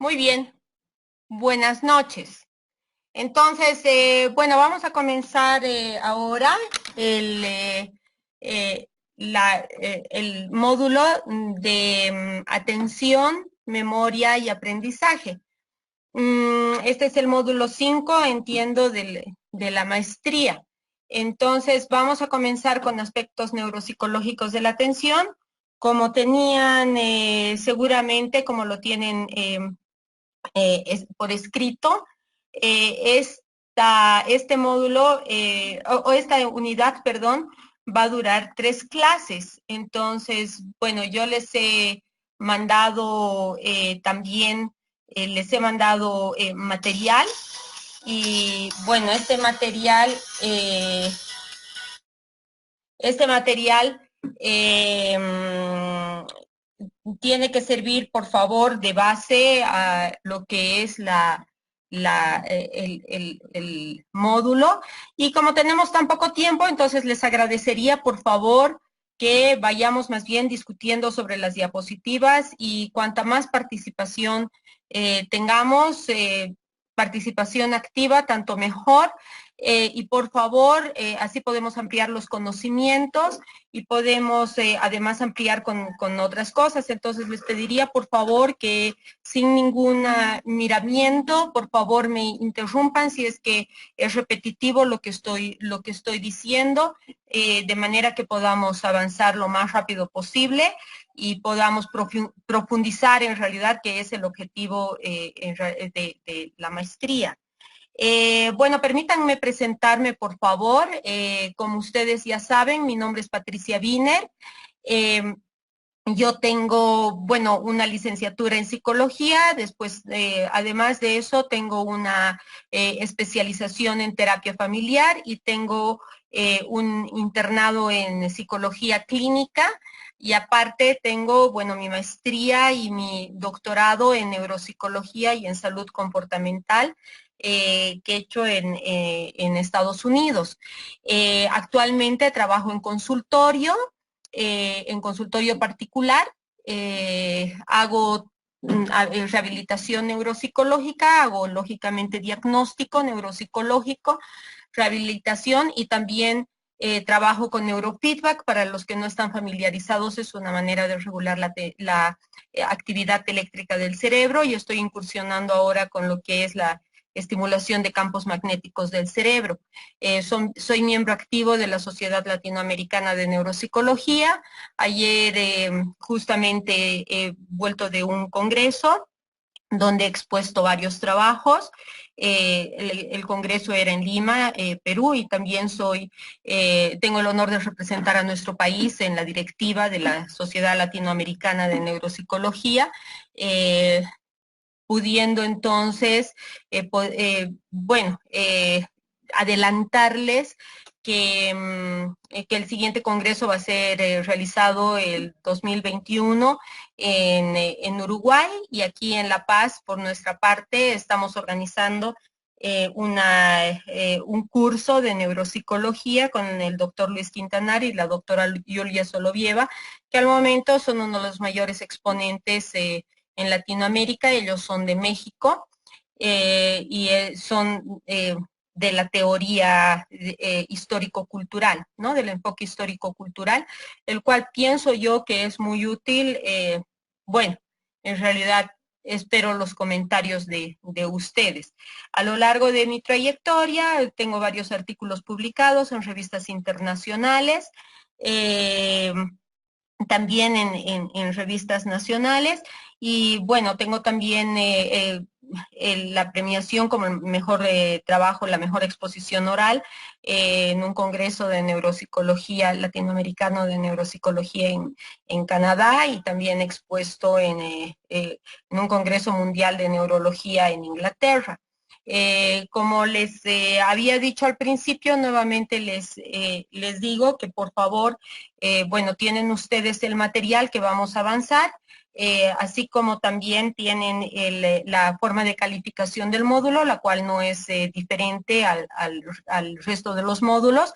Muy bien, buenas noches. Entonces, bueno, vamos a comenzar ahora el, eh, eh, el módulo de atención, memoria y aprendizaje. Este es el módulo 5, entiendo, de la maestría. Entonces, vamos a comenzar con aspectos neuropsicológicos de la atención, como tenían seguramente, como lo tienen por escrito. Este módulo o esta unidad, perdón, va a durar 3 clases. Entonces, bueno, yo les he mandado también, les he mandado material y bueno, este material eh, tiene que servir, por favor, de base a lo que es el módulo. Y como tenemos tan poco tiempo, entonces les agradecería, por favor, que vayamos más bien discutiendo sobre las diapositivas y cuanta más participación tengamos, participación activa, tanto mejor. Y por favor, así podemos ampliar los conocimientos y podemos además ampliar con otras cosas. Entonces les pediría por favor que sin ningún miramiento, por favor me interrumpan si es que es repetitivo lo que estoy diciendo, de manera que podamos avanzar lo más rápido posible y podamos profundizar en realidad, que es el objetivo de la maestría. Bueno, permítanme presentarme, por favor. Como ustedes ya saben, mi nombre es Patricia Wiener. Eh, yo tengo, bueno, una licenciatura en psicología, después, además de eso, tengo una especialización en terapia familiar y tengo un internado en psicología clínica y aparte tengo, bueno, mi maestría y mi doctorado en neuropsicología y en salud comportamental que he hecho en Estados Unidos. Actualmente trabajo en consultorio particular, hago rehabilitación neuropsicológica, hago lógicamente diagnóstico neuropsicológico, rehabilitación y también trabajo con neurofeedback. Para los que no están familiarizados, es una manera de regular la actividad eléctrica del cerebro y estoy incursionando ahora con lo que es la estimulación de campos magnéticos del cerebro. Soy miembro activo de la Sociedad Latinoamericana de Neuropsicología. Ayer justamente he vuelto de un congreso donde he expuesto varios trabajos. El congreso era en Lima, Perú, y también tengo el honor de representar a nuestro país en la directiva de la Sociedad Latinoamericana de Neuropsicología. Pudiendo entonces, bueno, adelantarles que el siguiente congreso va a ser realizado el 2021 en Uruguay, y aquí en La Paz, por nuestra parte, estamos organizando un curso de neuropsicología con el doctor Luis Quintanar y la doctora Yulia Solovieva, que al momento son uno de los mayores exponentes en Latinoamérica. Ellos son de México y son de la teoría histórico-cultural, ¿no? Del enfoque histórico-cultural, el cual pienso yo que es muy útil. Bueno, en realidad espero los comentarios de ustedes. A lo largo de mi trayectoria tengo varios artículos publicados en revistas internacionales, también en revistas nacionales, y bueno, tengo también la premiación como el mejor trabajo, la mejor exposición oral en un congreso de neuropsicología latinoamericano de neuropsicología en Canadá, y también expuesto en un congreso mundial de neurología en Inglaterra. Como les había dicho al principio, nuevamente les digo que por favor, bueno, tienen ustedes el material que vamos a avanzar, así como también tienen la forma de calificación del módulo, la cual no es diferente al resto de los módulos.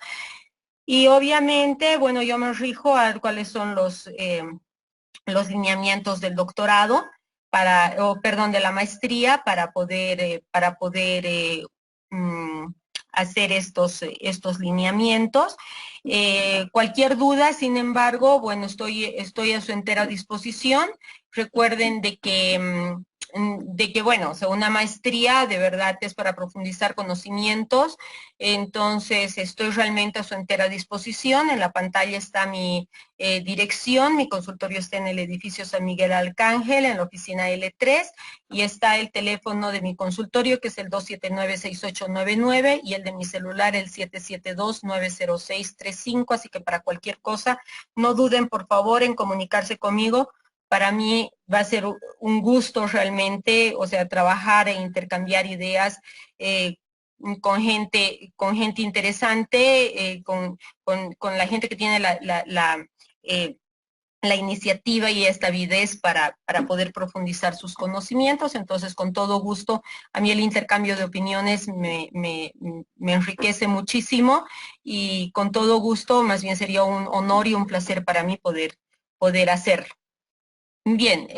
Y obviamente, bueno, yo me rijo a cuáles son los lineamientos del doctorado, de la maestría para poder hacer estos lineamientos. Cualquier duda, sin embargo, bueno, estoy a su entera disposición. Recuerden de que, bueno, o sea, una maestría de verdad es para profundizar conocimientos, entonces estoy realmente a su entera disposición. En la pantalla está mi dirección, mi consultorio está en el edificio San Miguel Arcángel, en la oficina L3, y está el teléfono de mi consultorio, que es el 279-6899, y el de mi celular, el 772-90635, así que para cualquier cosa, no duden, por favor, en comunicarse conmigo. Para mí va a ser un gusto realmente, o sea, trabajar e intercambiar ideas con gente interesante, con la gente que tiene eh, la iniciativa y esta avidez para poder profundizar sus conocimientos. Entonces, con todo gusto, a mí el intercambio de opiniones me enriquece muchísimo, y con todo gusto, más bien sería un honor y un placer para mí poder hacerlo. Bien,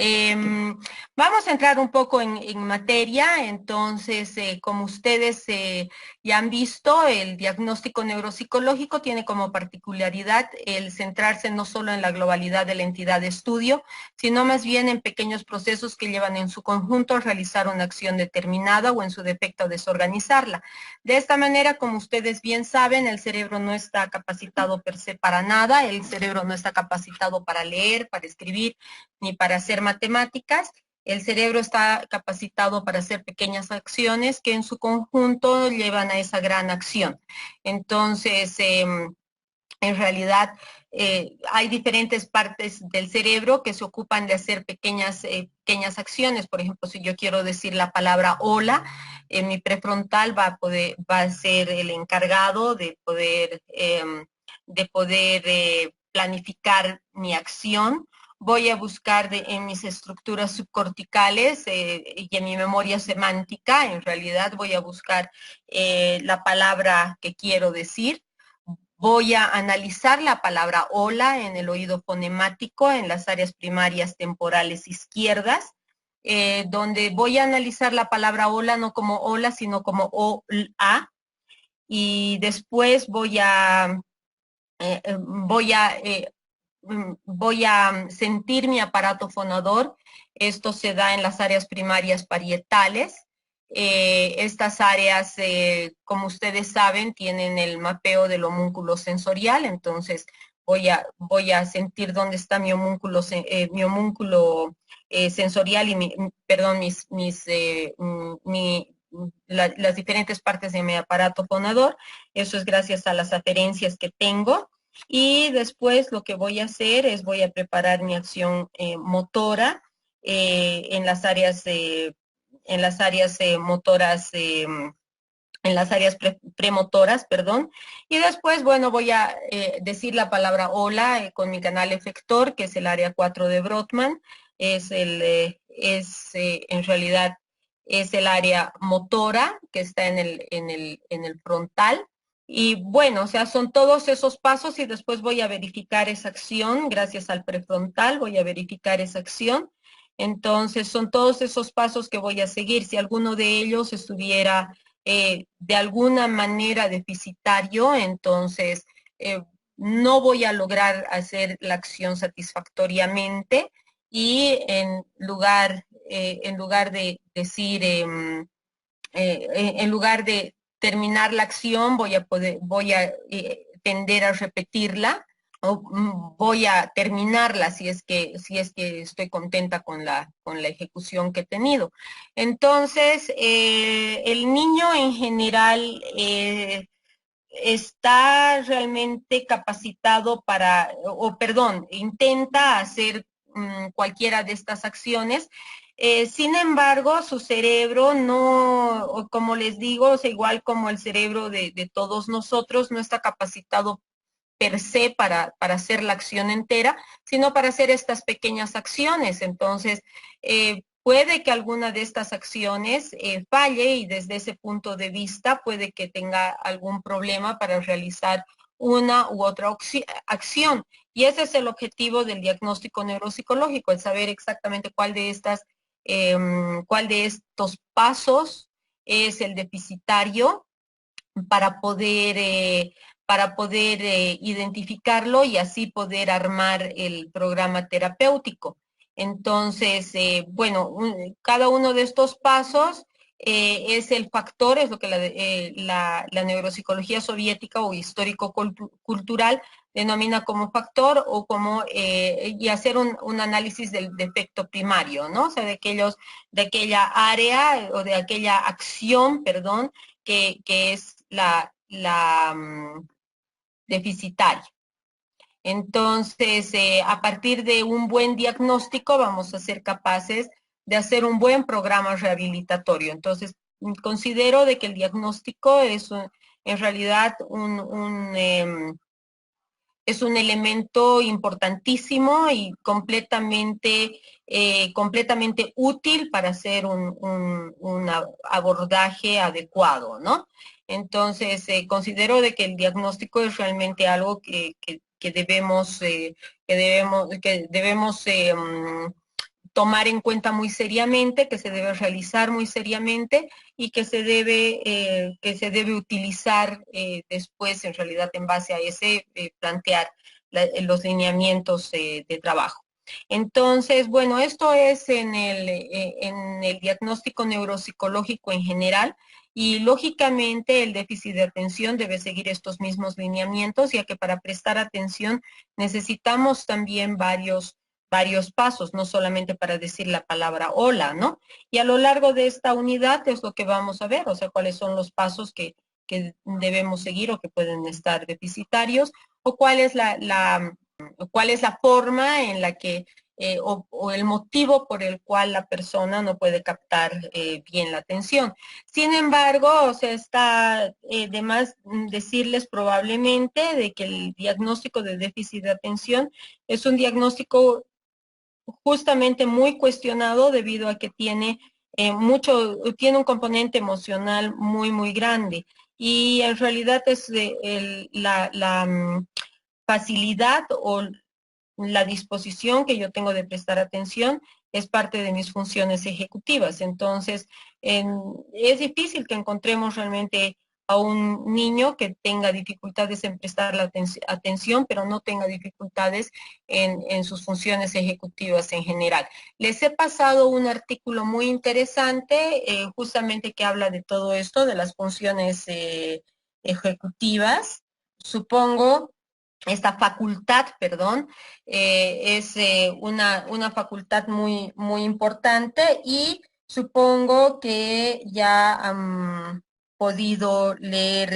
vamos a entrar un poco en materia. Entonces, como ustedes ya han visto, el diagnóstico neuropsicológico tiene como particularidad el centrarse no solo en la globalidad de la entidad de estudio, sino más bien en pequeños procesos que llevan en su conjunto a realizar una acción determinada o en su defecto desorganizarla. De esta manera, como ustedes bien saben, el cerebro no está capacitado per se para nada. El cerebro no está capacitado para leer, para escribir, ni para hacer matemáticas. El cerebro está capacitado para hacer pequeñas acciones que en su conjunto llevan a esa gran acción. Entonces, en realidad, hay diferentes partes del cerebro que se ocupan de hacer pequeñas acciones. Por ejemplo, si yo quiero decir la palabra hola, mi prefrontal va a ser el encargado de poder planificar mi acción. Voy a buscar en mis estructuras subcorticales y en mi memoria semántica. En realidad voy a buscar la palabra que quiero decir. Voy a analizar la palabra hola en el oído fonemático, en las áreas primarias temporales izquierdas, donde voy a analizar la palabra hola no como hola, sino como o-la, y después eh, voy a voy a sentir mi aparato fonador. Esto se da en las áreas primarias parietales. Estas áreas, como ustedes saben, tienen el mapeo del homúnculo sensorial. Entonces voy a sentir dónde está mi homúnculo sensorial y perdón, las diferentes partes de mi aparato fonador. Eso es gracias a las aferencias que tengo. Y después lo que voy a hacer es voy a preparar mi acción motora en las áreas motoras, en las áreas premotoras, perdón. Y después, bueno, voy a decir la palabra hola con mi canal efector, que es el área 4 de Brodmann. En realidad es el área motora que está en el frontal. Y bueno, o sea, son todos esos pasos, y después voy a verificar esa acción gracias al prefrontal, voy a verificar esa acción. Entonces, son todos esos pasos que voy a seguir. Si alguno de ellos estuviera de alguna manera deficitario, entonces no voy a lograr hacer la acción satisfactoriamente, y en lugar de decir, en lugar de terminar la acción, voy a tender a repetirla, o voy a terminarla si es que estoy contenta con la ejecución que he tenido. Entonces, el niño en general está realmente capacitado perdón, intenta hacer cualquiera de estas acciones. Sin embargo, su cerebro no, como les digo, es igual como el cerebro de todos nosotros, no está capacitado per se para hacer la acción entera, sino para hacer estas pequeñas acciones. Entonces, puede que alguna de estas acciones falle, y desde ese punto de vista puede que tenga algún problema para realizar una u otra acción. Y ese es el objetivo del diagnóstico neuropsicológico, el saber exactamente cuál de estas cuál de estos pasos es el deficitario para poder identificarlo y así poder armar el programa terapéutico. Entonces, bueno, cada uno de estos pasos es el factor, es lo que la neuropsicología soviética o histórico-cultural denomina como factor o como, y hacer un análisis del defecto primario, ¿no? O sea, de aquella área o de aquella acción, perdón, que es la deficitaria. Entonces, a partir de un buen diagnóstico vamos a ser capaces de hacer un buen programa rehabilitatorio. Entonces, considero de que el diagnóstico es en realidad es un elemento importantísimo y completamente útil para hacer un abordaje adecuado, ¿no? Entonces, considero de que el diagnóstico es realmente algo que debemos tomar en cuenta muy seriamente, que se debe realizar muy seriamente y que se debe utilizar después, en realidad, en base a ese, plantear los lineamientos de trabajo. Entonces, bueno, esto es en el diagnóstico neuropsicológico en general y lógicamente el déficit de atención debe seguir estos mismos lineamientos, ya que para prestar atención necesitamos también varios pasos, no solamente para decir la palabra hola, ¿no? Y a lo largo de esta unidad es lo que vamos a ver, o sea, cuáles son los pasos que debemos seguir o que pueden estar deficitarios, o cuál es la forma en la que, o el motivo por el cual la persona no puede captar bien la atención. Sin embargo, o sea, está de más decirles probablemente de que el diagnóstico de déficit de atención es un diagnóstico justamente muy cuestionado debido a que tiene un componente emocional muy, muy grande. Y en realidad es la facilidad o la disposición que yo tengo de prestar atención es parte de mis funciones ejecutivas. Entonces, es difícil que encontremos realmente a un niño que tenga dificultades en prestar la atención, pero no tenga dificultades en sus funciones ejecutivas en general. Les he pasado un artículo muy interesante, justamente que habla de todo esto, de las funciones ejecutivas. Supongo esta facultad, perdón, es una facultad muy, muy importante y supongo que ya han podido leer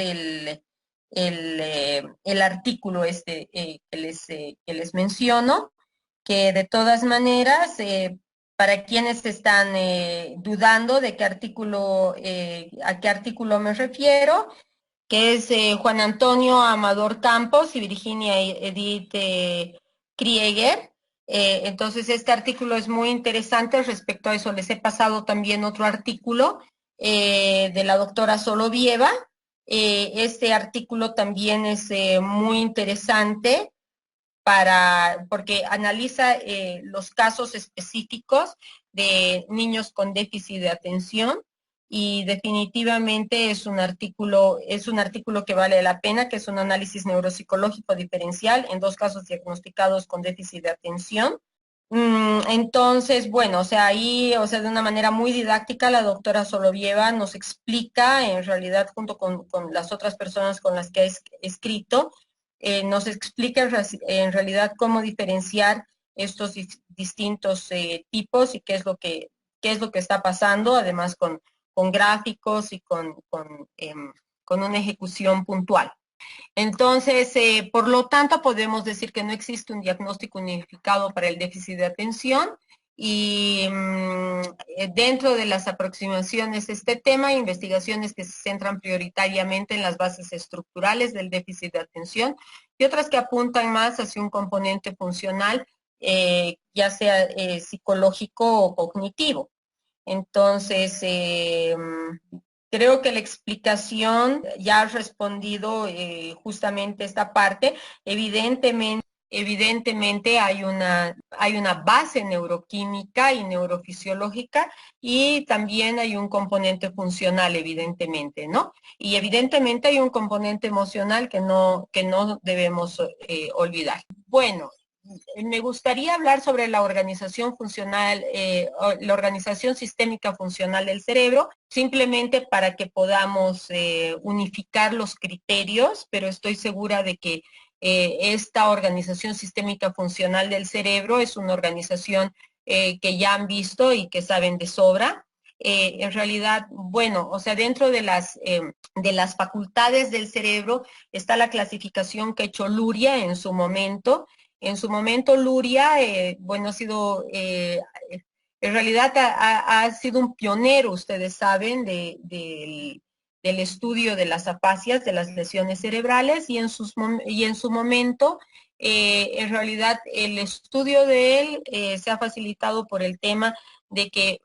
el artículo que les menciono, que de todas maneras, para quienes están dudando de a qué artículo me refiero, que es Juan Antonio Amador Campos y Virginia Edith Krieger. Entonces, este artículo es muy interesante respecto a eso. Les he pasado también otro artículo de la doctora Solovieva. Este artículo también es muy interesante porque analiza los casos específicos de niños con déficit de atención y definitivamente es un artículo que vale la pena, que es un análisis neuropsicológico diferencial en 2 casos diagnosticados con déficit de atención. Entonces, bueno, o sea, ahí, o sea, de una manera muy didáctica, la doctora Solovieva nos explica, en realidad, junto con las otras personas con las que ha escrito, nos explica en realidad cómo diferenciar estos distintos tipos y qué es lo que está pasando, además con gráficos y con una ejecución puntual. Entonces, por lo tanto, podemos decir que no existe un diagnóstico unificado para el déficit de atención y dentro de las aproximaciones a este tema, investigaciones que se centran prioritariamente en las bases estructurales del déficit de atención y otras que apuntan más hacia un componente funcional, ya sea psicológico o cognitivo. Entonces, creo que la explicación ya ha respondido justamente esta parte. Evidentemente, evidentemente hay una base neuroquímica y neurofisiológica y también hay un componente funcional, evidentemente, ¿no? Y evidentemente hay un componente emocional que no debemos olvidar. Bueno, me gustaría hablar sobre la organización funcional, la organización sistémica funcional del cerebro, simplemente para que podamos unificar los criterios, pero estoy segura de que esta organización sistémica funcional del cerebro es una organización que ya han visto y que saben de sobra. En realidad, bueno, o sea, dentro de las facultades del cerebro está la clasificación que ha hecho Luria en su momento. En su momento, Luria, bueno, ha sido, en realidad ha sido un pionero, ustedes saben, del estudio de las afasias, de las lesiones cerebrales, y en su momento, en realidad, el estudio de él se ha facilitado por el tema de que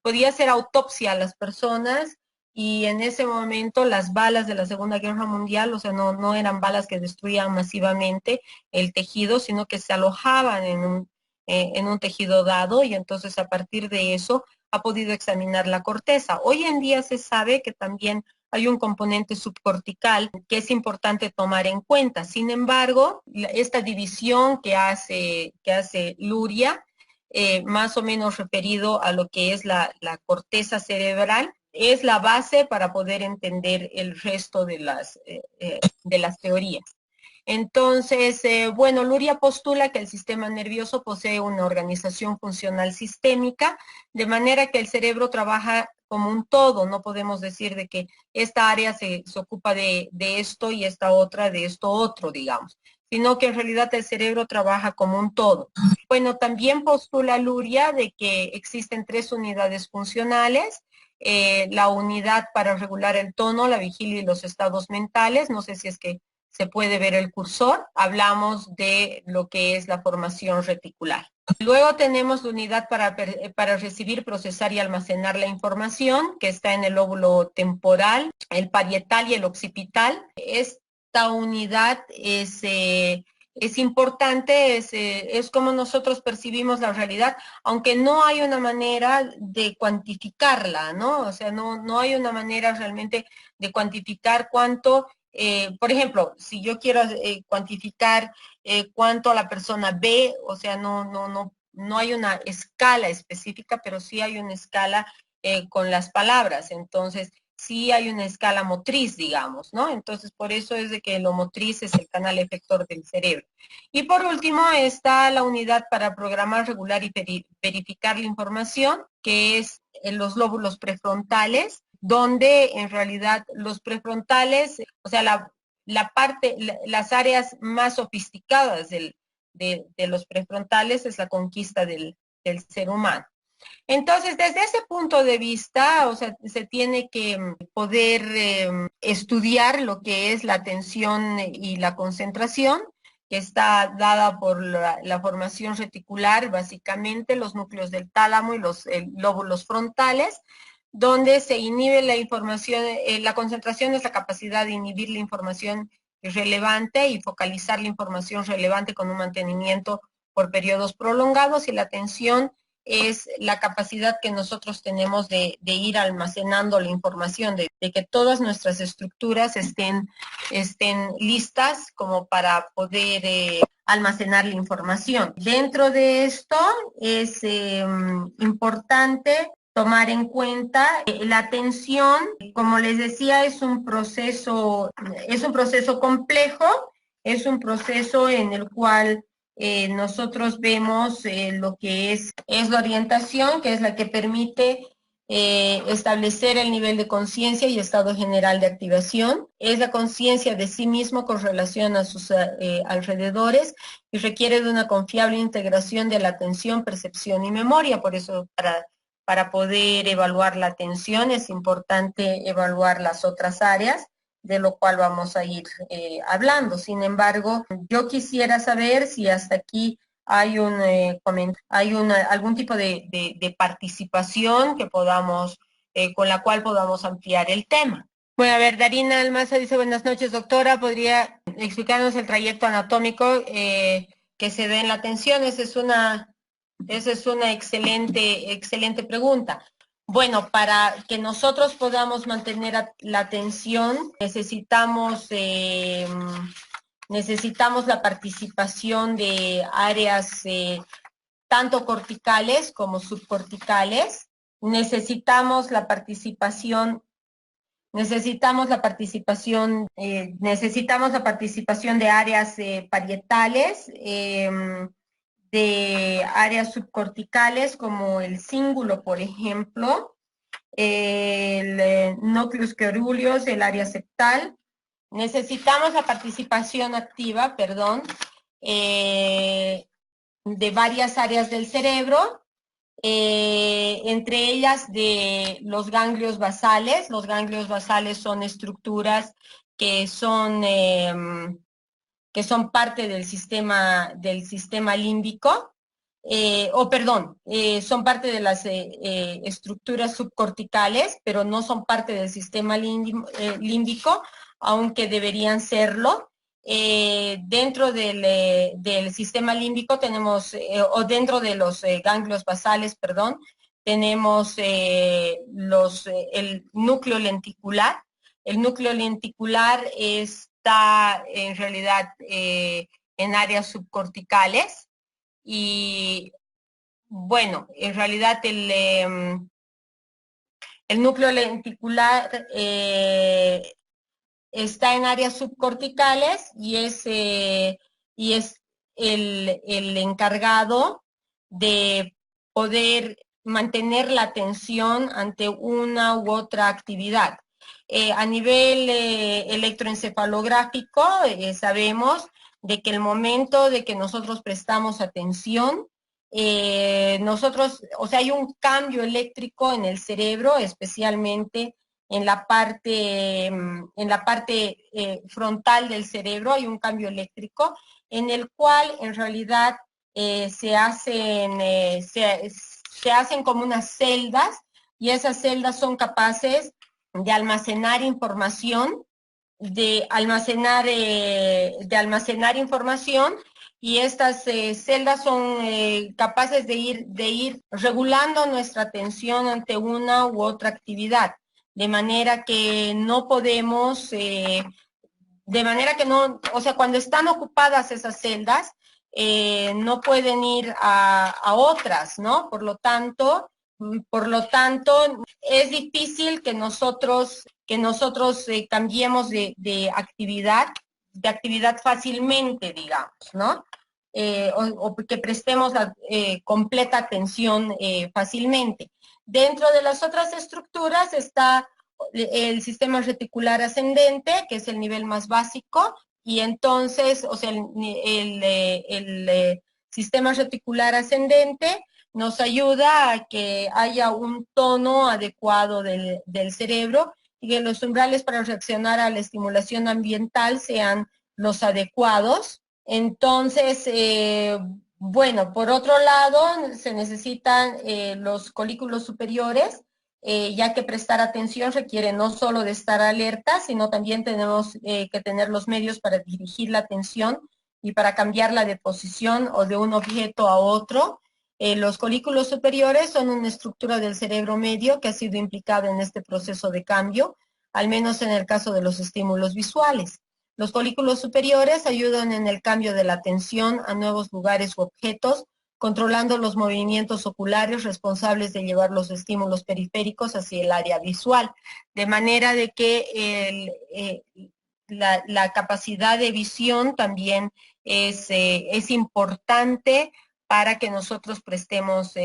podía hacer autopsia a las personas y en ese momento las balas de la Segunda Guerra Mundial, o sea, no eran balas que destruían masivamente el tejido, sino que se alojaban en un tejido dado y entonces a partir de eso ha podido examinar la corteza. Hoy en día se sabe que también hay un componente subcortical que es importante tomar en cuenta. Sin embargo, esta división que hace Luria, más o menos referido a lo que es la corteza cerebral, es la base para poder entender el resto de las teorías. Entonces, bueno, Luria postula que el sistema nervioso posee una organización funcional sistémica, de manera que el cerebro trabaja como un todo. No podemos decir de que esta área se ocupa de esto y esta otra de esto otro, digamos, sino que en realidad el cerebro trabaja como un todo. Bueno, también postula Luria de que existen tres unidades funcionales, la unidad para regular el tono, la vigilia y los estados mentales. No sé si es que se puede ver el cursor. Hablamos de lo que es la formación reticular. Luego tenemos la unidad para recibir, procesar y almacenar la información, que está en el lóbulo temporal, el parietal y el occipital. Esta unidad es importante, es como nosotros percibimos la realidad, aunque no hay una manera de cuantificarla, ¿no? O sea, no hay una manera realmente de cuantificar cuánto, por ejemplo, si yo quiero cuantificar cuánto la persona ve, o sea, no hay una escala específica, pero sí hay una escala con las palabras. Entonces, sí hay una escala motriz, digamos, ¿no? Entonces, por eso es de que lo motriz es el canal efector del cerebro. Y por último está la unidad para programar, regular y verificar la información, que es en los lóbulos prefrontales, donde en realidad los prefrontales, o sea, las áreas más sofisticadas de los prefrontales es la conquista del ser humano. Entonces, desde ese punto de vista, o sea, se tiene que poder estudiar lo que es la atención y la concentración, que está dada por la formación reticular, básicamente los núcleos del tálamo y los lóbulos frontales, donde se inhibe la información, la concentración es la capacidad de inhibir la información relevante y focalizar la información relevante con un mantenimiento por periodos prolongados, y la atención es la capacidad que nosotros tenemos de ir almacenando la información, de que todas nuestras estructuras estén listas como para poder almacenar la información. Dentro de esto es importante tomar en cuenta la atención. Como les decía, es un proceso complejo, es un proceso en el cual nosotros vemos lo que es la orientación, que es la que permite establecer el nivel de conciencia y estado general de activación. Es la conciencia de sí mismo con relación a sus alrededores y requiere de una confiable integración de la atención, percepción y memoria. Por eso, para poder evaluar la atención es importante evaluar las otras áreas, de lo cual vamos a ir hablando. Sin embargo, yo quisiera saber si hasta aquí hay algún tipo de participación que podamos, con la cual podamos ampliar el tema. Bueno, a ver, Darina Almaza dice, buenas noches, doctora. ¿Podría explicarnos el trayecto anatómico que se da en la tensión? Esa es una excelente pregunta. Bueno, para que nosotros podamos mantener la tensión, necesitamos la participación de áreas tanto corticales como subcorticales. Necesitamos la participación necesitamos la participación de áreas parietales, de áreas subcorticales como el cíngulo, por ejemplo, el núcleus coeruleus, el área septal. Necesitamos la participación activa, perdón, de varias áreas del cerebro, entre ellas de los ganglios basales. Los ganglios basales son estructuras que son, eh, que son parte del sistema límbico, son parte de las estructuras subcorticales, pero no son parte del sistema límbico, aunque deberían serlo. Dentro del sistema límbico tenemos, o dentro de los ganglios basales, perdón, tenemos el núcleo lenticular. El núcleo lenticular está en realidad en áreas subcorticales y bueno, en realidad el núcleo lenticular está en áreas subcorticales y es el encargado de poder mantener la atención ante una u otra actividad. A nivel electroencefalográfico, sabemos de que el momento de que nosotros prestamos atención, o sea, hay un cambio eléctrico en el cerebro, especialmente en la parte frontal del cerebro, hay un cambio eléctrico en el cual en realidad se hacen como unas celdas y esas celdas son capaces de almacenar información, de almacenar información y estas celdas son capaces de ir regulando nuestra atención ante una u otra actividad, de manera que no podemos, de manera que no, o sea, cuando están ocupadas esas celdas, no pueden ir a otras, ¿no? Por lo tanto, es difícil que nosotros cambiemos de actividad fácilmente, digamos, ¿no? O que prestemos la completa atención fácilmente. Dentro de las otras estructuras está el sistema reticular ascendente, que es el nivel más básico, y entonces, o sea, el sistema reticular ascendente nos ayuda a que haya un tono adecuado del cerebro y que los umbrales para reaccionar a la estimulación ambiental sean los adecuados. Entonces, bueno, por otro lado, se necesitan los colículos superiores, ya que prestar atención requiere no solo de estar alerta, sino también tenemos que tener los medios para dirigir la atención y para cambiarla de posición o de un objeto a otro. Los colículos superiores son una estructura del cerebro medio que ha sido implicada en este proceso de cambio, al menos en el caso de los estímulos visuales. Los folículos superiores ayudan en el cambio de la atención a nuevos lugares u objetos, controlando los movimientos oculares responsables de llevar los estímulos periféricos hacia el área visual, de manera de que la capacidad de visión también es importante para que nosotros prestemos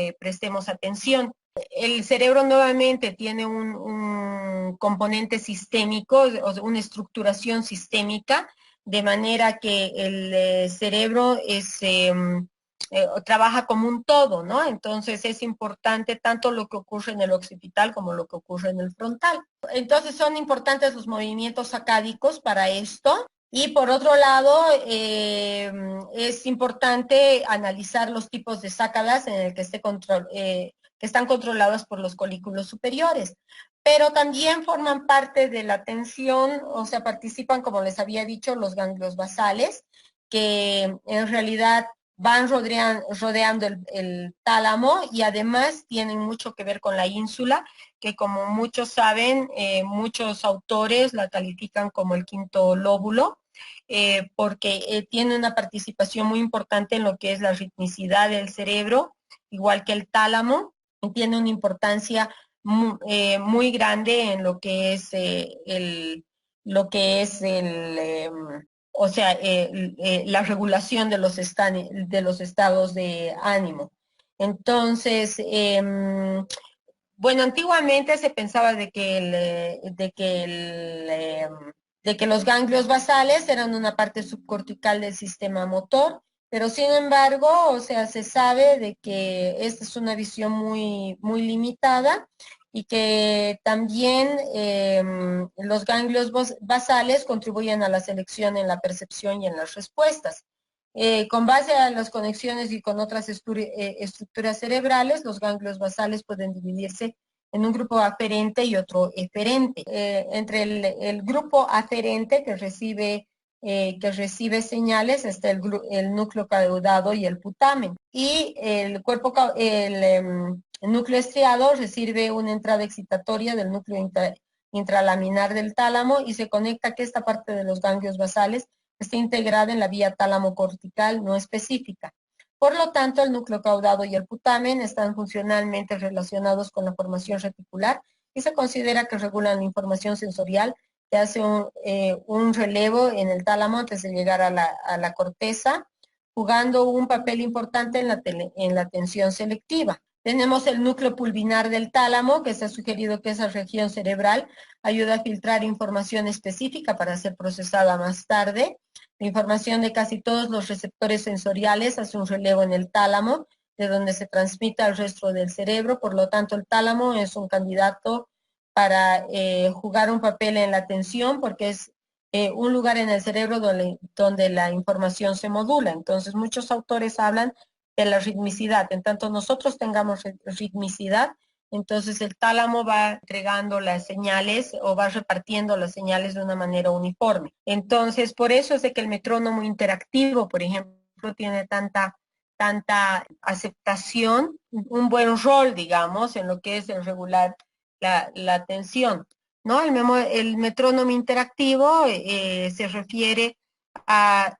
atención. El cerebro nuevamente tiene un componente sistémico, o sea, una estructuración sistémica, de manera que el cerebro trabaja como un todo, ¿no? Entonces es importante tanto lo que ocurre en el occipital como lo que ocurre en el frontal. Entonces son importantes los movimientos sacádicos para esto. Y por otro lado, es importante analizar los tipos de sácadas en el que están controladas por los colículos superiores. pero también forman parte de la atención, o sea, participan, como les había dicho, los ganglios basales, que en realidad van rodeando el tálamo y además tienen mucho que ver con la ínsula, que como muchos saben, muchos autores la califican como el quinto lóbulo, porque tiene una participación muy importante en lo que es la ritmicidad del cerebro, igual que el tálamo, y tiene una importancia muy grande en lo que es o sea, la regulación de de los estados de ánimo. Entonces, bueno, antiguamente se pensaba de que los ganglios basales eran una parte subcortical del sistema motor, pero sin embargo, o sea, se sabe de que esta es una visión muy limitada y que también los ganglios basales contribuyen a la selección en la percepción y en las respuestas. Con base a las conexiones y con otras estructuras cerebrales, los ganglios basales pueden dividirse en un grupo aferente y otro eferente. Entre el grupo aferente que recibe señales está el núcleo caudado y el putamen. Y el núcleo estriado recibe una entrada excitatoria del núcleo intralaminar del tálamo y se conecta que esta parte de los ganglios basales está integrada en la vía tálamo cortical no específica. Por lo tanto, el núcleo caudado y el putamen están funcionalmente relacionados con la formación reticular y se considera que regulan la información sensorial que hace un relevo en el tálamo antes de llegar a la corteza, jugando un papel importante en la atención selectiva. Tenemos el núcleo pulvinar del tálamo, que se ha sugerido que esa región cerebral ayuda a filtrar información específica para ser procesada más tarde. La información de casi todos los receptores sensoriales hace un relevo en el tálamo, de donde se transmite al resto del cerebro. Por lo tanto, el tálamo es un candidato para jugar un papel en la atención, porque es un lugar en el cerebro donde la información se modula. Entonces, muchos autores hablan de la ritmicidad. En tanto nosotros tengamos ritmicidad, entonces el tálamo va entregando las señales o va repartiendo las señales de una manera uniforme. Entonces, por eso es de que el metrónomo interactivo, por ejemplo, tiene tanta aceptación, un buen rol, digamos, en lo que es el regular la atención, ¿no? El metrónomo interactivo se refiere a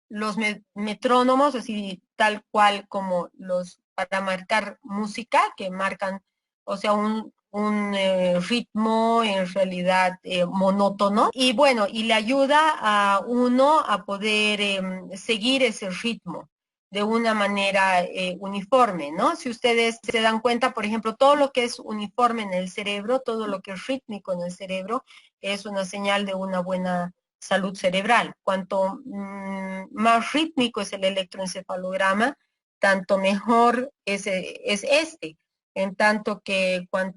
los metrónomos, así tal cual como los para marcar música, que marcan, o sea, un ritmo en realidad monótono. Y bueno, y le ayuda a uno a poder seguir ese ritmo de una manera uniforme, ¿no? Si ustedes se dan cuenta, por ejemplo, todo lo que es uniforme en el cerebro, todo lo que es rítmico en el cerebro, es una señal de una buena salud cerebral. Cuanto más rítmico es el electroencefalograma, tanto mejor es este. En tanto que en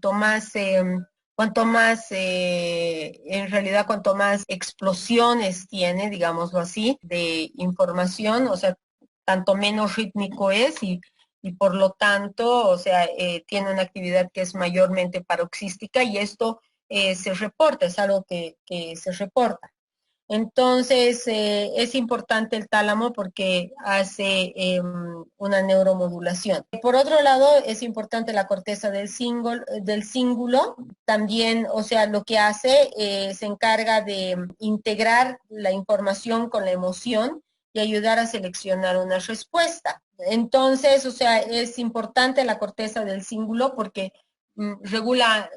realidad, cuanto más explosiones tiene, digámoslo así, de información, o sea, tanto menos rítmico es y por lo tanto, o sea, tiene una actividad que es mayormente paroxística y esto se reporta, es algo que se reporta. Entonces, es importante el tálamo porque hace una neuromodulación. Por otro lado, es importante la corteza del cíngulo. También, o sea, lo que hace, se encarga de integrar la información con la emoción y ayudar a seleccionar una respuesta. Entonces, o sea, es importante la corteza del cíngulo porque regula,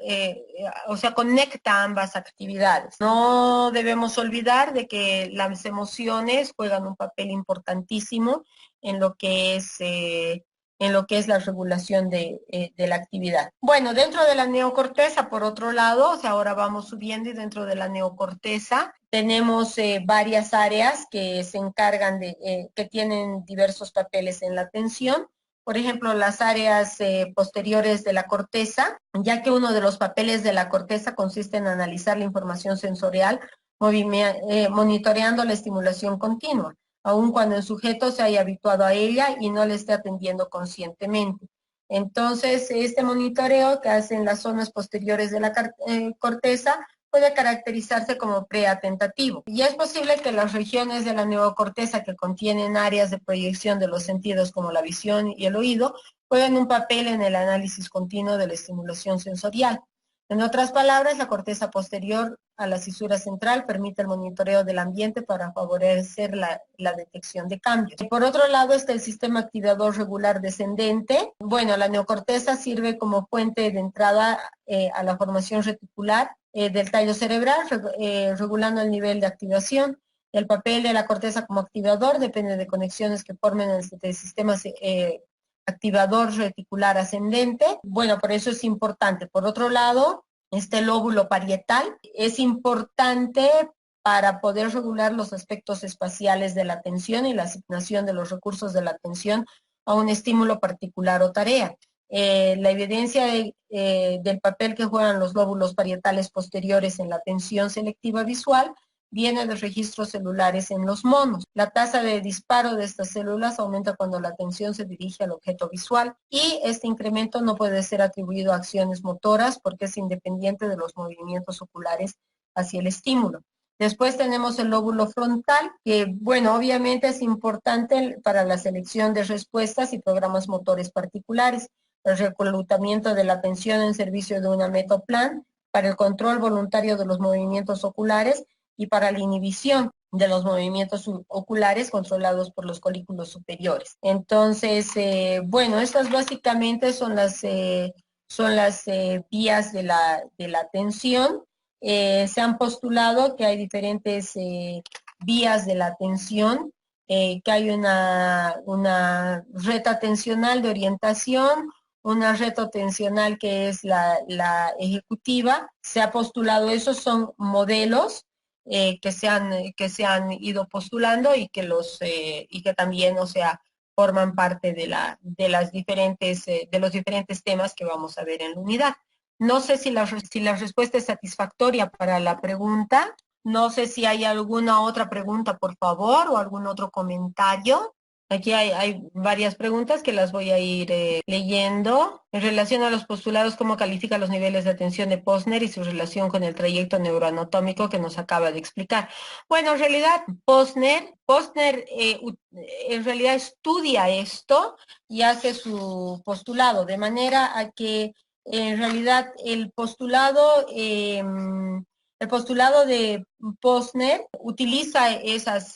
o sea, conecta ambas actividades. No debemos olvidar de que las emociones juegan un papel importantísimo en lo que es la regulación de la actividad. Bueno, dentro de la neocorteza, por otro lado, o sea, ahora vamos subiendo y dentro de la neocorteza tenemos varias áreas que se encargan que tienen diversos papeles en la atención. Por ejemplo, las áreas posteriores de la corteza, ya que uno de los papeles de la corteza consiste en analizar la información sensorial, monitoreando la estimulación continua, aun cuando el sujeto se haya habituado a ella y no le esté atendiendo conscientemente. Entonces, este monitoreo que hace en las zonas posteriores de la corteza puede caracterizarse como preatentativo. Y es posible que las regiones de la neocorteza que contienen áreas de proyección de los sentidos como la visión y el oído juegan un papel en el análisis continuo de la estimulación sensorial. En otras palabras, la corteza posterior a la cisura central permite el monitoreo del ambiente para favorecer la detección de cambios. Por otro lado está el sistema activador regular descendente. Bueno, la neocorteza sirve como fuente de entrada a la formación reticular del tallo cerebral, regulando el nivel de activación. El papel de la corteza como activador depende de conexiones que formen el sistema activador reticular ascendente. Bueno, por eso es importante. Por otro lado, este lóbulo parietal es importante para poder regular los aspectos espaciales de la atención y la asignación de los recursos de la atención a un estímulo particular o tarea. La evidencia del papel que juegan los lóbulos parietales posteriores en la atención selectiva visual viene de registros celulares en los monos. La tasa de disparo de estas células aumenta cuando la atención se dirige al objeto visual y este incremento no puede ser atribuido a acciones motoras porque es independiente de los movimientos oculares hacia el estímulo. Después tenemos el lóbulo frontal, que bueno, obviamente es importante para la selección de respuestas y programas motores particulares, el reclutamiento de la atención en servicio de una metaplan, para el control voluntario de los movimientos oculares y para la inhibición de los movimientos oculares controlados por los colículos superiores. Entonces, bueno, estas básicamente son las vías de la atención. Se han postulado que hay diferentes vías de la atención, que hay una red atencional de orientación, una red atencional que es la ejecutiva. Se ha postulado, esos son modelos que se han ido postulando y que también, o sea, forman parte de los diferentes temas que vamos a ver en la unidad. No sé si la respuesta es satisfactoria para la pregunta. No sé si hay alguna otra pregunta, por favor, o algún otro comentario. Aquí hay varias preguntas que las voy a ir leyendo. En relación a los postulados, ¿cómo califica los niveles de atención de Posner y su relación con el trayecto neuroanatómico que nos acaba de explicar? Bueno, en realidad, Posner en realidad estudia esto y hace su postulado, de manera a que en realidad el postulado de Posner utiliza esas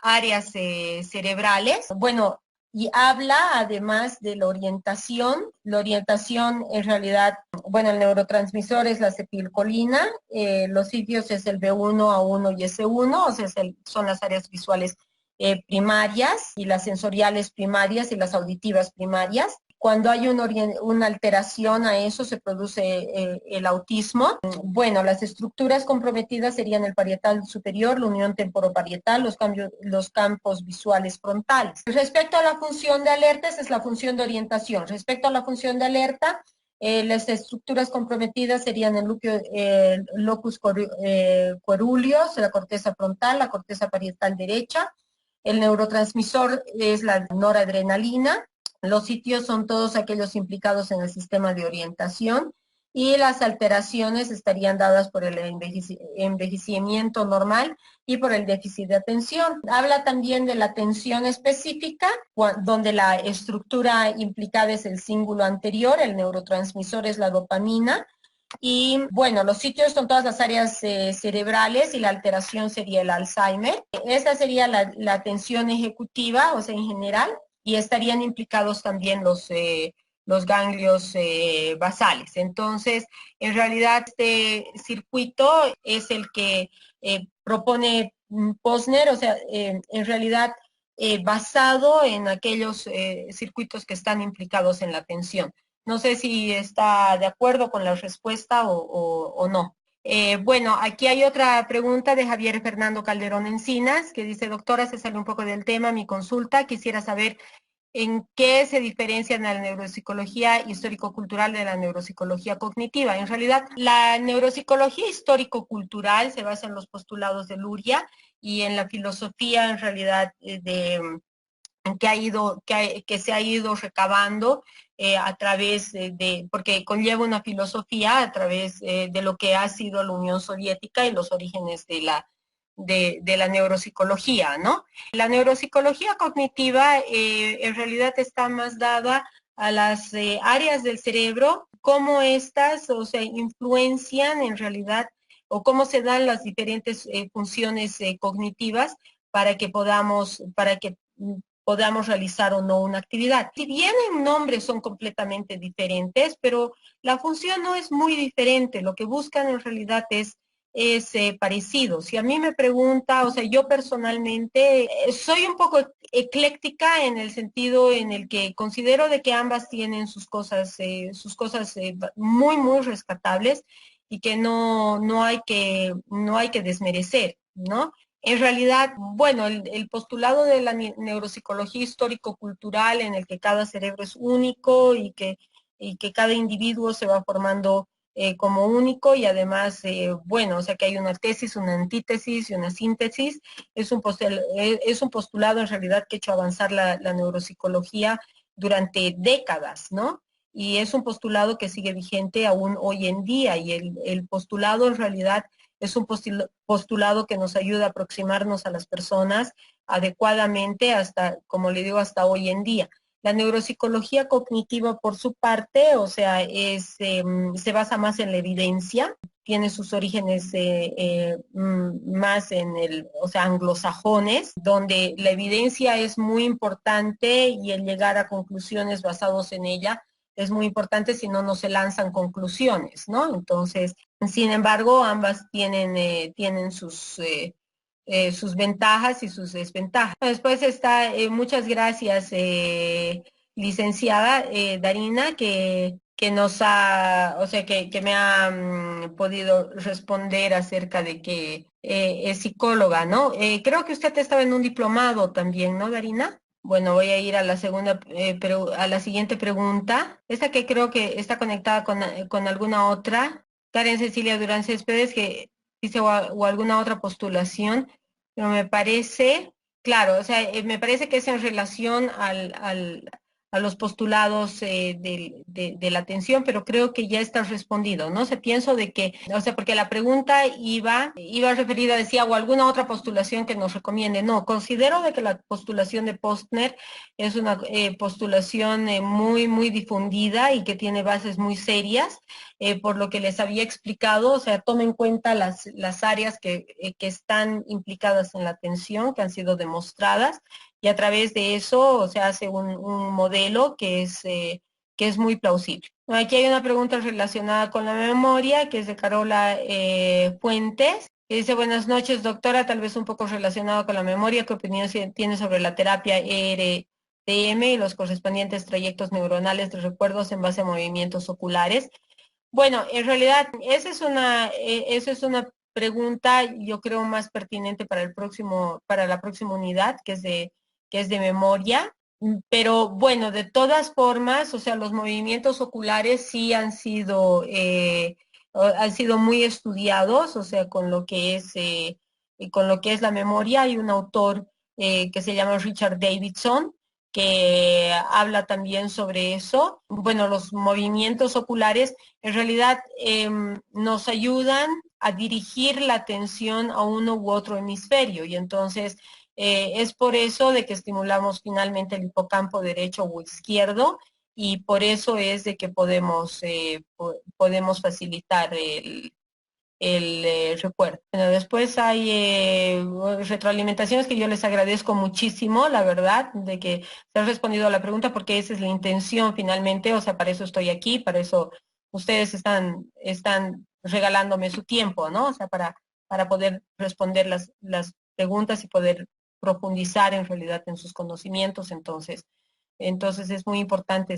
áreas cerebrales. Bueno, y habla además de la orientación. La orientación en realidad, bueno, el neurotransmisor es la acetilcolina, los sitios es el B1, A1 y S1, o sea, son las áreas visuales primarias y las sensoriales primarias y las auditivas primarias. Cuando hay una alteración a eso se produce el autismo. Bueno, las estructuras comprometidas serían el parietal superior, la unión temporoparietal, los campos visuales frontales. Respecto a la función de alerta, esa es la función de orientación. Respecto a la función de alerta, las estructuras comprometidas serían el locus coeruleus, la corteza frontal, la corteza parietal derecha. El neurotransmisor es la noradrenalina. Los sitios son todos aquellos implicados en el sistema de orientación y las alteraciones estarían dadas por el envejecimiento normal y por el déficit de atención. Habla también de la atención específica, donde la estructura implicada es el cíngulo anterior, el neurotransmisor es la dopamina, y bueno, los sitios son todas las áreas cerebrales y la alteración sería el Alzheimer. Esa sería la atención ejecutiva, o sea, en general, y estarían implicados también los ganglios basales. Entonces, en realidad, este circuito es el que propone Posner, o sea, en realidad basado en aquellos circuitos que están implicados en la atención. No sé si está de acuerdo con la respuesta o no. Bueno, aquí hay otra pregunta de Javier Fernando Calderón Encinas, que dice, doctora, se sale un poco del tema, mi consulta, quisiera saber en qué se diferencia la neuropsicología histórico-cultural de la neuropsicología cognitiva. En realidad, la neuropsicología histórico-cultural se basa en los postulados de Luria y en la filosofía, en realidad, que se ha ido recabando a través porque conlleva una filosofía a través de lo que ha sido la Unión Soviética y los orígenes de la neuropsicología, ¿no? La neuropsicología cognitiva en realidad está más dada a las áreas del cerebro, cómo estas, o sea, influencian en realidad o cómo se dan las diferentes funciones cognitivas para que podamos realizar o no una actividad. Si bien en nombres son completamente diferentes, pero la función no es muy diferente. Lo que buscan en realidad es parecido. Si a mí me pregunta, o sea, yo personalmente soy un poco ecléctica en el sentido en el que considero de que ambas tienen sus cosas muy, muy rescatables y que no hay que desmerecer, ¿no? En realidad, bueno, el postulado de la neuropsicología histórico-cultural en el que cada cerebro es único y que cada individuo se va formando como único y además, bueno, o sea que hay una tesis, una antítesis y una síntesis, es un postulado en realidad que ha hecho avanzar la neuropsicología durante décadas, ¿no? Y es un postulado que sigue vigente aún hoy en día y el postulado en realidad es un postulado que nos ayuda a aproximarnos a las personas adecuadamente hasta, como le digo, hasta hoy en día. La neuropsicología cognitiva, por su parte, o sea, se basa más en la evidencia, tiene sus orígenes más en o sea, anglosajones, donde la evidencia es muy importante y el llegar a conclusiones basados en ella es muy importante, si no, no se lanzan conclusiones, ¿no? Entonces, sin embargo, ambas tienen sus ventajas y sus desventajas. Después está, muchas gracias, licenciada Darina, que nos ha, o sea, que me ha podido responder acerca de que es psicóloga, ¿no? Creo que usted estaba en un diplomado también, ¿no, Darina? Bueno, voy a ir a la a la siguiente pregunta. Esta que creo que está conectada con alguna otra. Karen Cecilia Durán Céspedes, que dice o alguna otra postulación, pero me parece, claro, o sea, me parece que es en relación a los postulados de la atención, pero creo que ya está respondido, ¿no? Se pienso de que, o sea, porque la pregunta iba referida, decía, o alguna otra postulación que nos recomiende. No, considero de que la postulación de Postner es una postulación muy, muy difundida y que tiene bases muy serias, por lo que les había explicado, o sea, tome en cuenta las áreas que están implicadas en la atención, que han sido demostradas, y a través de eso se hace un modelo que es muy plausible. Aquí hay una pregunta relacionada con la memoria, que es de Carola Fuentes, que dice, buenas noches, doctora, tal vez un poco relacionado con la memoria, ¿qué opinión tiene sobre la terapia ERDM y los correspondientes trayectos neuronales de recuerdos en base a movimientos oculares? Bueno, en realidad, esa es una pregunta, yo creo, más pertinente para para la próxima unidad, que es de memoria. Pero bueno, de todas formas, o sea, los movimientos oculares sí han sido muy estudiados, o sea, con lo que es la memoria. Hay un autor que se llama Richard Davidson, que habla también sobre eso. Bueno, los movimientos oculares en realidad nos ayudan a dirigir la atención a uno u otro hemisferio y entonces es por eso de que estimulamos finalmente el hipocampo derecho o izquierdo y por eso es de que podemos facilitar el recuerdo. Bueno, después hay retroalimentaciones que yo les agradezco muchísimo, la verdad, de que se han respondido a la pregunta porque esa es la intención finalmente, o sea, para eso estoy aquí, para eso ustedes están regalándome su tiempo, ¿no? O sea, para poder responder las preguntas y poder profundizar en realidad en sus conocimientos, entonces es muy importante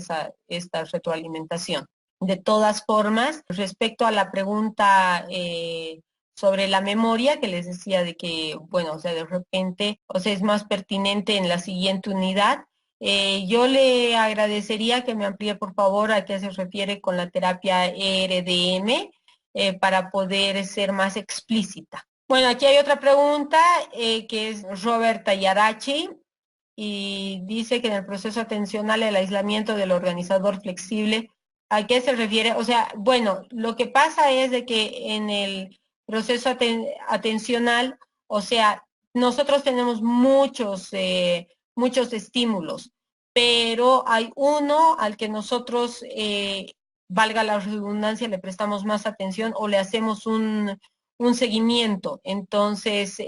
esta retroalimentación. De todas formas, respecto a la pregunta sobre la memoria, que les decía de que, bueno, o sea, de repente, o sea, es más pertinente en la siguiente unidad, yo le agradecería que me amplíe, por favor, a qué se refiere con la terapia ERDM para poder ser más explícita. Bueno, aquí hay otra pregunta que es Robert Tayarachi. y dice que en el proceso atencional el aislamiento del organizador flexible, ¿a qué se refiere? O sea, bueno, lo que pasa es de que en el proceso atencional, o sea, nosotros tenemos muchos estímulos, pero hay uno al que nosotros, valga la redundancia, le prestamos más atención o le hacemos un seguimiento. Entonces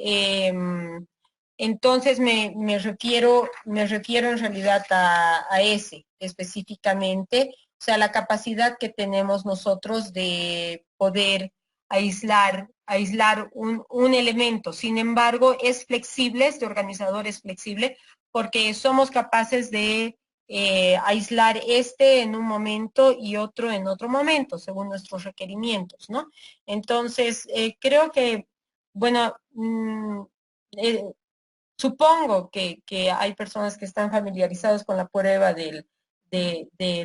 me refiero en realidad a ese específicamente, o sea, la capacidad que tenemos nosotros de poder aislar un elemento. Sin embargo, es flexible, este organizador es flexible, porque somos capaces de aislar este en un momento y otro en otro momento, según nuestros requerimientos, ¿no? Entonces, creo que, bueno, eh, supongo que hay personas que están familiarizadas con la prueba del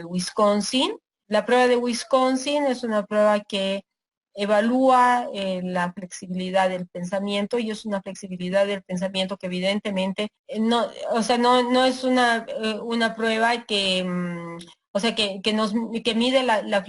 Wisconsin. La prueba de Wisconsin es una prueba que evalúa la flexibilidad del pensamiento y es una flexibilidad del pensamiento que evidentemente no, o sea, no es una prueba o sea, que mide la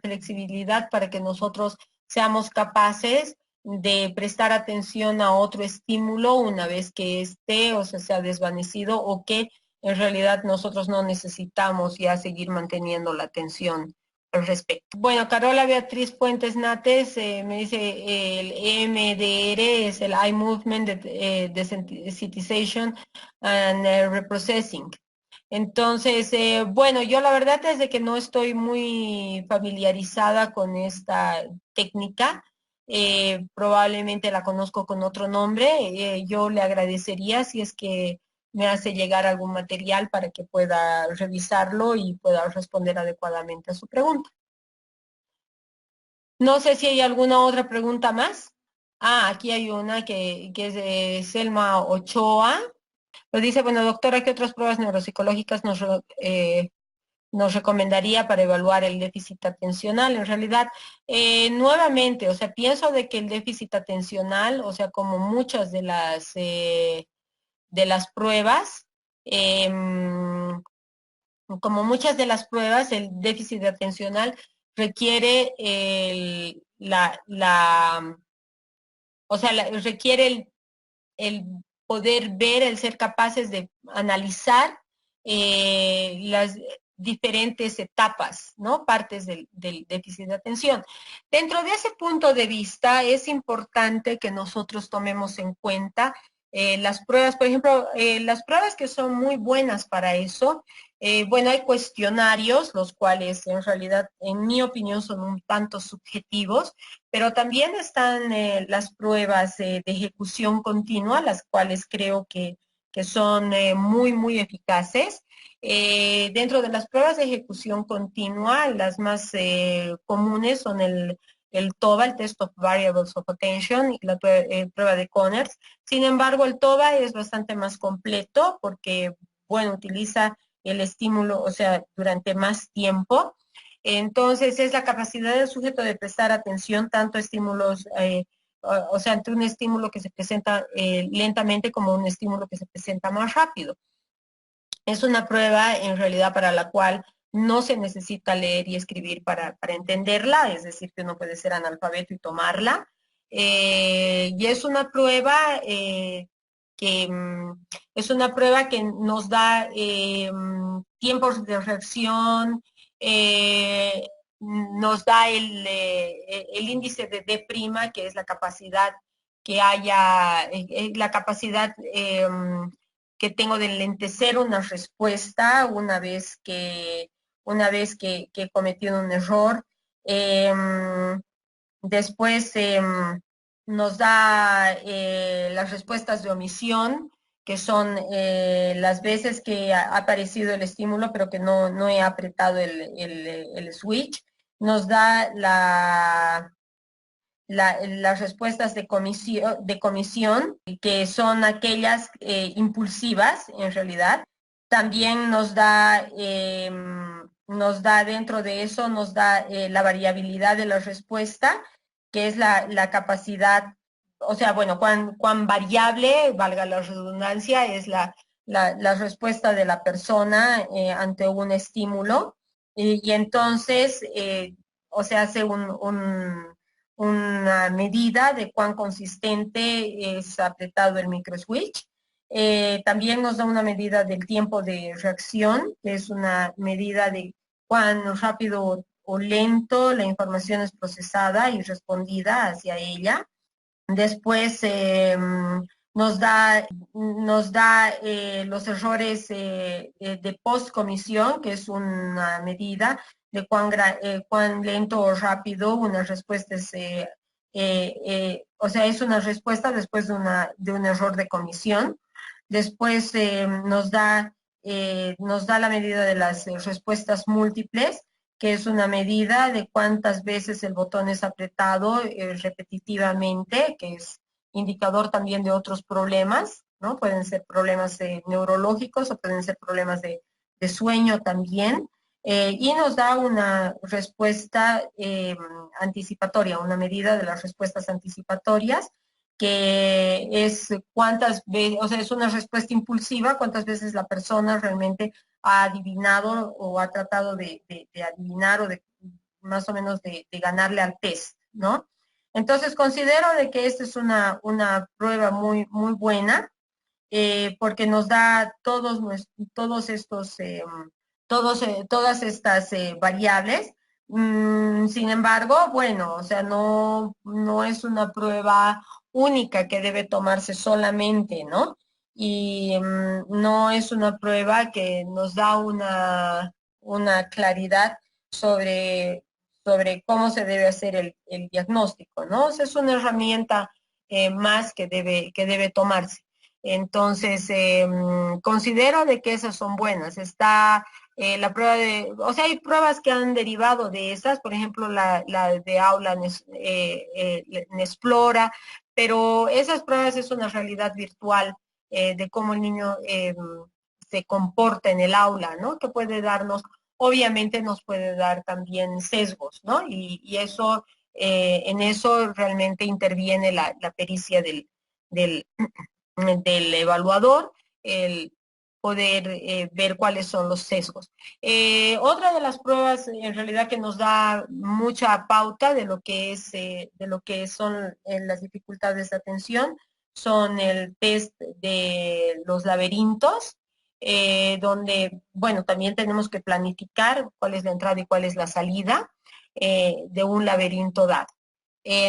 flexibilidad para que nosotros seamos capaces de prestar atención a otro estímulo una vez que esté o se ha desvanecido o que en realidad nosotros no necesitamos ya seguir manteniendo la atención al respecto. Bueno, Carola Beatriz Puentes Nates me dice el EMDR es el Eye Movement Desensitization and Reprocessing. Entonces, bueno, yo la verdad es de que no estoy muy familiarizada con esta técnica. Probablemente la conozco con otro nombre. Yo le agradecería si es que me hace llegar algún material para que pueda revisarlo y pueda responder adecuadamente a su pregunta. No sé si hay alguna otra pregunta más. Ah, aquí hay una que es de Selma Ochoa. Nos dice, bueno, doctora, ¿qué otras pruebas neuropsicológicas nos recomendaría para evaluar el déficit atencional? En realidad, nuevamente, o sea, pienso de que el déficit atencional, o sea, como muchas de las pruebas, el déficit atencional requiere requiere el poder ver, el ser capaces de analizar las diferentes etapas, ¿no? Partes del déficit de atención. Dentro de ese punto de vista, es importante que nosotros tomemos en cuenta las pruebas, por ejemplo, las pruebas que son muy buenas para eso. Bueno, hay cuestionarios, los cuales en realidad, en mi opinión, son un tanto subjetivos, pero también están las pruebas de ejecución continua, las cuales creo que son muy eficaces. Dentro de las pruebas de ejecución continua, las más comunes son el TOVA, el Test of Variables of Attention, y la prueba de Conners. Sin embargo, el TOVA es bastante más completo porque, bueno, utiliza el estímulo, o sea, durante más tiempo. Entonces, es la capacidad del sujeto de prestar atención tanto a estímulos, o sea, ante un estímulo que se presenta lentamente como un estímulo que se presenta más rápido. Es una prueba en realidad para la cual no se necesita leer y escribir para entenderla, es decir, que uno puede ser analfabeto y tomarla. Y es una prueba que es una prueba que nos da tiempos de reacción, nos da el índice de D', que es la capacidad que haya, la capacidad que tengo de lentecer una respuesta una vez que he cometido un error. Eh, Después nos da las respuestas de omisión, que son las veces que ha aparecido el estímulo, pero que no he apretado el switch. Nos da las respuestas de comisión, que son aquellas impulsivas en realidad. También nos da dentro de eso, nos da la variabilidad de la respuesta, que es la capacidad, o sea, bueno, cuán variable, valga la redundancia, es la respuesta de la persona ante un estímulo y entonces o sea, hace una medida de cuán consistente es apretado el microswitch. También nos da una medida del tiempo de reacción, que es una medida de cuán rápido o lento la información es procesada y respondida hacia ella. Después nos da los errores de postcomisión, que es una medida de cuán lento o rápido una respuesta es, o sea, es una respuesta después de un error de comisión. Después nos da la medida de las respuestas múltiples, que es una medida de cuántas veces el botón es apretado repetitivamente, que es indicador también de otros problemas, ¿no? Pueden ser problemas neurológicos o pueden ser problemas de sueño también. Y nos da una respuesta anticipatoria, una medida de las respuestas anticipatorias, que es cuántas veces, o sea, es una respuesta impulsiva, cuántas veces la persona realmente ha adivinado o ha tratado de adivinar o de más o menos de ganarle al test, ¿no? Entonces considero de que esta es una prueba muy buena porque nos da todos estos, todas estas variables. Sin embargo, bueno, o sea, no es una prueba única que debe tomarse solamente, ¿no? Y no es una prueba que nos da una claridad sobre, sobre cómo se debe hacer el diagnóstico, ¿no? O sea, es una herramienta más que debe tomarse. Entonces, considero de que esas son buenas. Está la prueba de, o sea, hay pruebas que han derivado de esas, por ejemplo, la de aula Nesplora, pero esas pruebas es una realidad virtual de cómo el niño se comporta en el aula, ¿no? Que puede darnos, obviamente nos puede dar también sesgos, ¿no? Y eso, en eso realmente interviene la pericia del del evaluador, el poder ver cuáles son los sesgos. Otra de las pruebas en realidad que nos da mucha pauta de lo que son las dificultades de atención son el test de los laberintos, donde, bueno, también tenemos que planificar cuál es la entrada y cuál es la salida de un laberinto dado.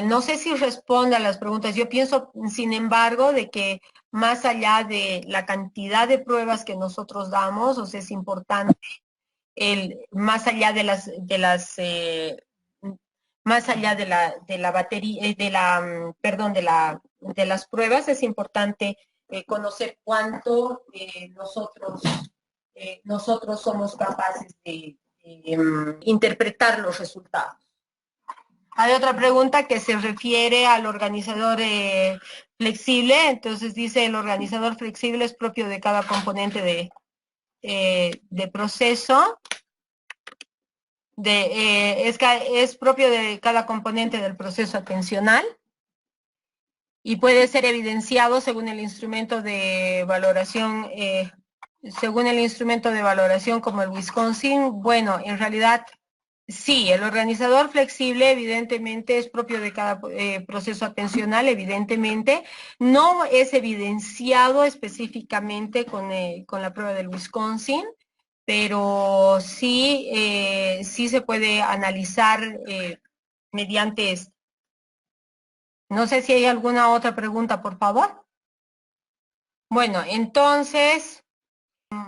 No sé si responde a las preguntas. Yo pienso, sin embargo, de que más allá de la cantidad de pruebas que nosotros damos, o sea, es importante más allá más allá de la batería, perdón, de las pruebas, es importante conocer cuánto nosotros somos capaces de interpretar los resultados. Hay otra pregunta que se refiere al organizador flexible. Entonces dice, el organizador flexible es propio de cada componente de proceso. Es propio de cada componente del proceso atencional y puede ser evidenciado según el instrumento de valoración, como el Wisconsin. Bueno, en realidad sí, el organizador flexible evidentemente es propio de cada proceso atencional, evidentemente. No es evidenciado específicamente con la prueba del Wisconsin, pero sí, sí se puede analizar mediante esto. No sé si hay alguna otra pregunta, por favor. Bueno, entonces,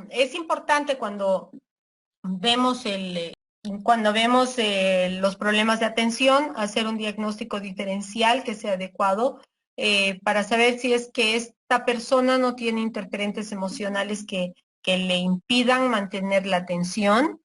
es importante cuando vemos los problemas de atención, hacer un diagnóstico diferencial que sea adecuado para saber si es que esta persona no tiene interferentes emocionales que le impidan mantener la atención.